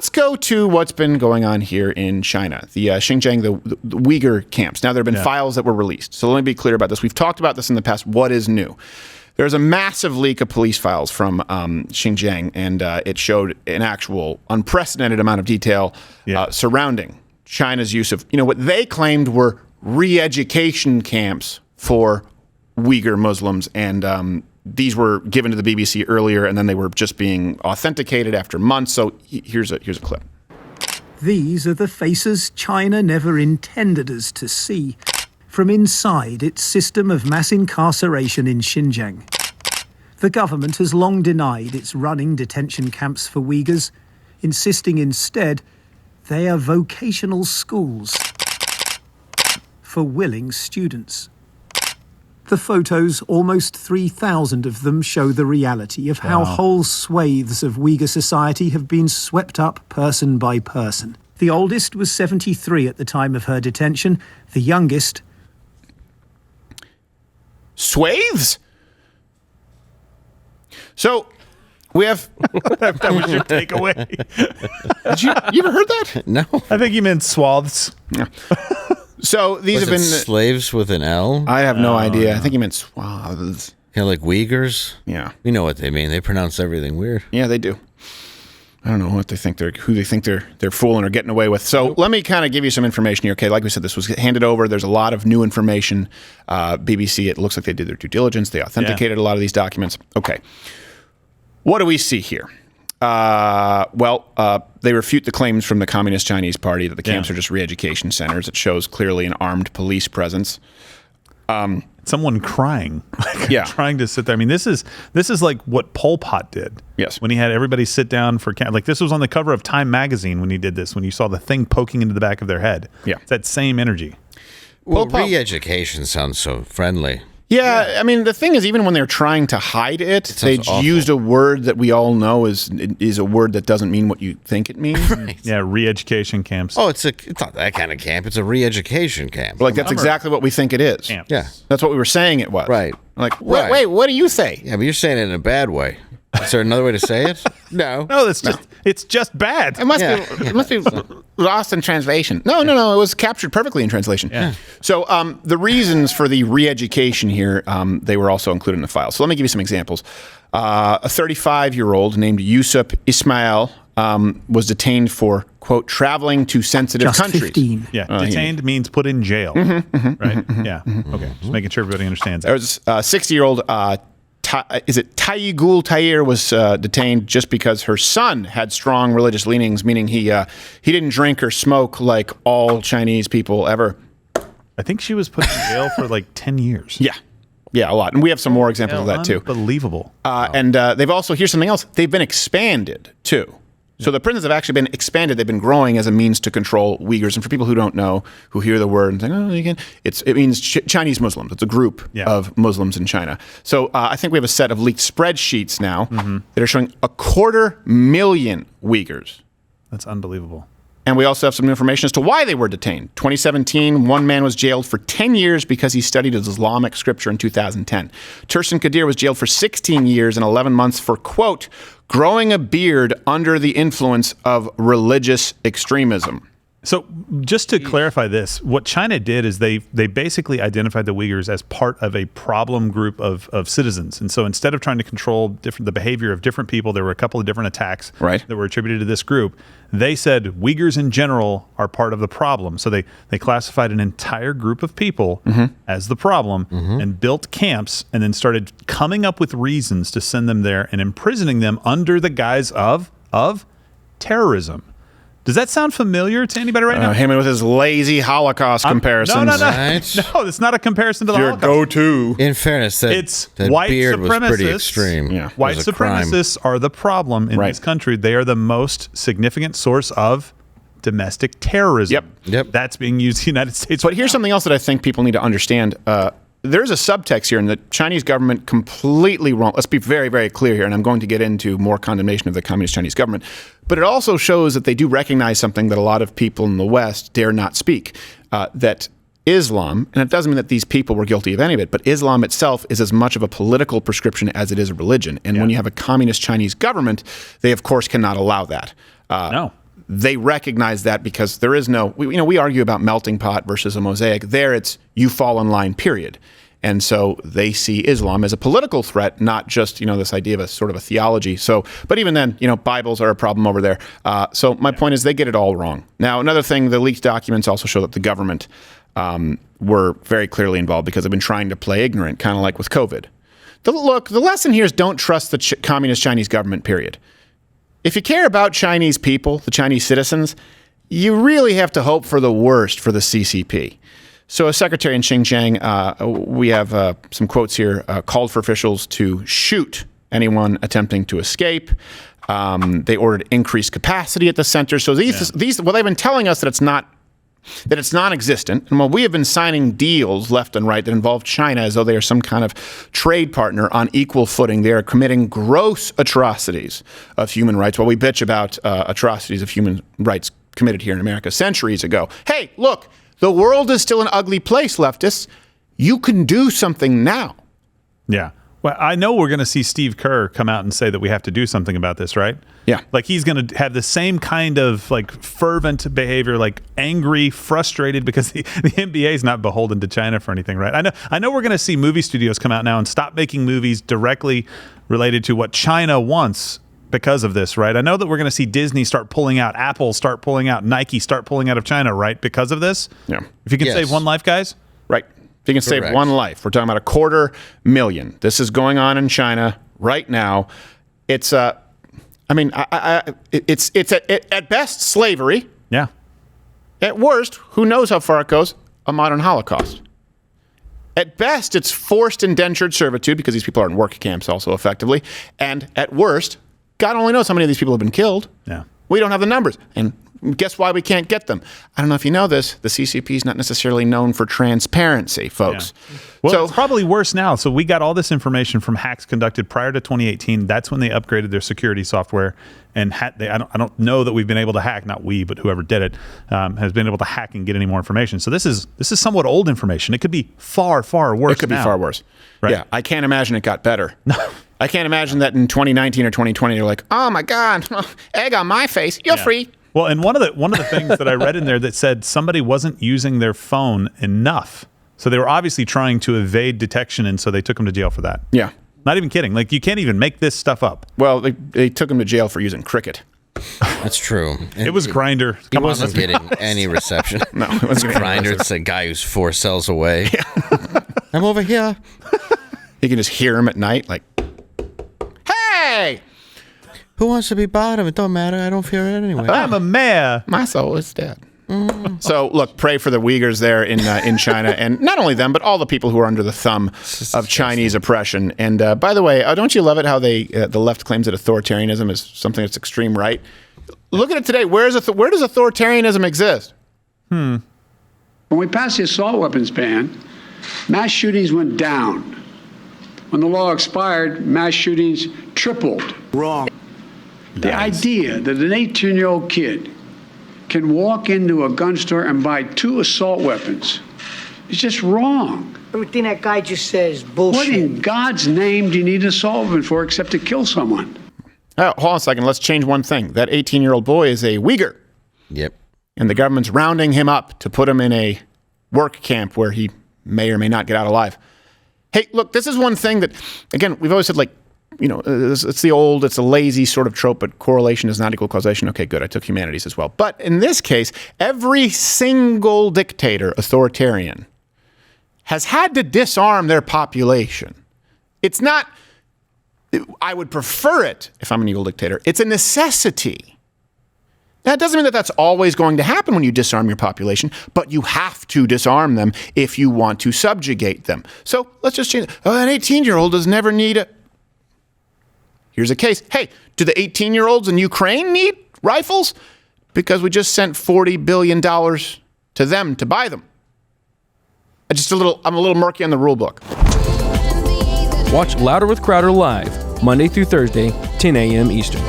let's go to what's been going on here in China, the Xinjiang, the Uyghur camps. Now, there have been files that were released. So let me be clear about this. We've talked about this in the past. What is new? There's a massive leak of police files from Xinjiang, and it showed an actual unprecedented amount of detail surrounding China's use of, what they claimed were re-education camps for Uyghur Muslims. And these were given to the BBC earlier, and then they were just being authenticated after months. So here's a clip. These are the faces China never intended us to see from inside its system of mass incarceration in Xinjiang. The government has long denied it's running detention camps for Uyghurs, insisting instead they are vocational schools for willing students. The photos, almost 3,000 of them, show the reality of how whole swathes of Uyghur society have been swept up person by person. The oldest was 73 at the time of her detention, the youngest... Swathes? So, we have... that was your takeaway. You ever heard that? No. I think you meant swaths. Yeah. So, these have been... slaves with an L? I have no idea. I think he meant swaths. Yeah, like Uyghurs? Yeah. We know what they mean. They pronounce everything weird. Yeah, they do. I don't know who they think they're fooling or getting away with. So let me kind of give you some information here. Okay, like we said, this was handed over. There's a lot of new information. BBC, it looks like they did their due diligence. They authenticated a lot of these documents. Okay. What do we see here? They refute the claims from the Communist Chinese Party that the camps are just re-education centers. It shows clearly an armed police presence. Someone crying, trying to sit there. I mean, this is like what Pol Pot did. Yes, when he had everybody sit down for like this was on the cover of Time magazine when he did this. When you saw the thing poking into the back of their head, it's that same energy. Well, re-education sounds so friendly. Yeah, I mean, the thing is, even when they're trying to hide it, they used a word that we all know is a word that doesn't mean what you think it means. Right. Yeah, re-education camps. Oh, it's not that kind of camp. It's a re-education camp. Like, that's exactly what we think it is. Camps. Yeah. That's what we were saying it was. Right. Like, wait, what do you say? Yeah, but you're saying it in a bad way. Is there another way to say it? No. No, it's just bad. It must be lost in translation. No. It was captured perfectly in translation. Yeah. So the reasons for the re-education here, they were also included in the file. So let me give you some examples. A 35-year-old named Yusuf Ismail was detained for, quote, traveling to sensitive countries. 15. Yeah, detained means put in jail. Right? Yeah. Okay, just making sure everybody understands that. There was a 60-year-old Taigul Tair was detained just because her son had strong religious leanings, meaning he didn't drink or smoke like all Chinese people ever. I think she was put in jail for like 10 years. Yeah, a lot. And we have some more examples of that too. Unbelievable. And they've also, here's something else, they've been expanded too. So the prisons have actually been expanded. They've been growing as a means to control Uyghurs. And for people who don't know, who hear the word and think, oh, you can, it means Chinese Muslims. It's a group of Muslims in China. So I think we have a set of leaked spreadsheets now that are showing 250,000 Uyghurs. That's unbelievable. And we also have some information as to why they were detained. 2017, one man was jailed for 10 years because he studied Islamic scripture in 2010. Tursun Kadir was jailed for 16 years and 11 months for, quote, growing a beard under the influence of religious extremism. So just to clarify this, what China did is they basically identified the Uyghurs as part of a problem group of citizens. And so instead of trying to control the behavior of different people, there were a couple of different attacks that were attributed to this group. They said Uyghurs in general are part of the problem. So they classified an entire group of people as the problem and built camps and then started coming up with reasons to send them there and imprisoning them under the guise of terrorism. Does that sound familiar to anybody right now? Him with his lazy Holocaust comparisons. No. Right? No, it's not a comparison to the Holocaust. Your go-to. In fairness, it's that white beard was pretty supremacists. extreme. Yeah. White supremacists are the problem in this country. They are the most significant source of domestic terrorism. Yep. That's being used in the United States. But here's something else that I think people need to understand. There's a subtext here in the Chinese government completely wrong. Let's be very, very clear here, and I'm going to get into more condemnation of the Communist Chinese government. But it also shows that they do recognize something that a lot of people in the West dare not speak, that Islam, and it doesn't mean that these people were guilty of any of it, but Islam itself is as much of a political prescription as it is a religion. And when you have a Communist Chinese government, they, of course, cannot allow that. No. they recognize that because there is no, we argue about melting pot versus a mosaic. There it's you fall in line, period. And so they see Islam as a political threat, not just, this idea of a sort of a theology. So, but even then, Bibles are a problem over there. So my point is they get it all wrong. Now, another thing, the leaked documents also show that the government were very clearly involved because they've been trying to play ignorant, kind of like with COVID. The lesson here is don't trust the communist Chinese government, period. If you care about Chinese people, the Chinese citizens, you really have to hope for the worst for the CCP. So a secretary in Xinjiang, we have some quotes here, called for officials to shoot anyone attempting to escape. They ordered increased capacity at the center. So these, they've been telling us that it's non-existent. And while we have been signing deals left and right that involve China as though they are some kind of trade partner on equal footing, they are committing gross atrocities of human rights while we bitch about atrocities of human rights committed here in America centuries ago. Hey, look, the world is still an ugly place, leftists. You can do something now. Yeah. Well, I know we're going to see Steve Kerr come out and say that we have to do something about this, right? Yeah. Like he's going to have the same kind of fervent behavior, angry, frustrated because the NBA is not beholden to China for anything, right? I know we're going to see movie studios come out now and stop making movies directly related to what China wants because of this, right? I know that we're going to see Disney start pulling out, Apple start pulling out, Nike start pulling out of China, right? Because of this? Yeah. If you can save one life, guys? Right. If you can save one life, we're talking about 250,000. This is going on in China right now. It's it's at best slavery. Yeah. At worst, who knows how far it goes? A modern Holocaust. At best, it's forced indentured servitude because these people are in work camps also effectively. And at worst, God only knows how many of these people have been killed. Yeah. We don't have the numbers. And guess why we can't get them? I don't know if you know this. The CCP is not necessarily known for transparency, folks. Yeah. Well, it's probably worse now. So we got all this information from hacks conducted prior to 2018. That's when they upgraded their security software. And I don't know that we've been able to hack, not we, but whoever did it, has been able to hack and get any more information. So this is somewhat old information. It could be far, far worse. It could be far worse. Right? Yeah, I can't imagine it got better. I can't imagine that in 2019 or 2020, you're like, oh my God, egg on my face. You're free. Well, and one of the things that I read in there that said somebody wasn't using their phone enough. So they were obviously trying to evade detection, and so they took them to jail for that. Yeah. Not even kidding. You can't even make this stuff up. Well, they took him to jail for using cricket. That's true. It was Grindr. He wasn't getting any reception. No, it wasn't Grindr. It's a guy who's 4 cells away. Yeah. I'm over here. You can just hear him at night, like, hey! Who wants to be bottom? It don't matter. I don't fear it anyway. I'm a mayor. My soul is dead. So, look, pray for the Uyghurs there in China, and not only them, but all the people who are under the thumb of Chinese oppression. And by the way, don't you love it how the left claims that authoritarianism is something that's extreme right? Look at it today. Where does authoritarianism exist? When we passed the assault weapons ban, mass shootings went down. When the law expired, mass shootings tripled. Wrong. The idea that an 18-year-old kid can walk into a gun store and buy 2 assault weapons is just wrong. Everything that guy just says, bullshit. What in God's name do you need an assault weapon for except to kill someone? Oh, hold on a second. Let's change one thing. That 18-year-old boy is a Uyghur. Yep. And the government's rounding him up to put him in a work camp where he may or may not get out alive. Hey, look, this is one thing that, again, we've always said, it's a lazy sort of trope, but correlation is not equal causation. Okay, good. I took humanities as well. But in this case, every single dictator, authoritarian, has had to disarm their population. It's not, I would prefer it if I'm an evil dictator. It's a necessity. That doesn't mean that that's always going to happen when you disarm your population, but you have to disarm them if you want to subjugate them. So let's just change it. An 18-year-old does never need a... Here's a case. Hey, do the 18-year-olds in Ukraine need rifles? Because we just sent $40 billion to them to buy them. I'm a little murky on the rule book. Watch Louder with Crowder live, Monday through Thursday, 10 a.m. Eastern.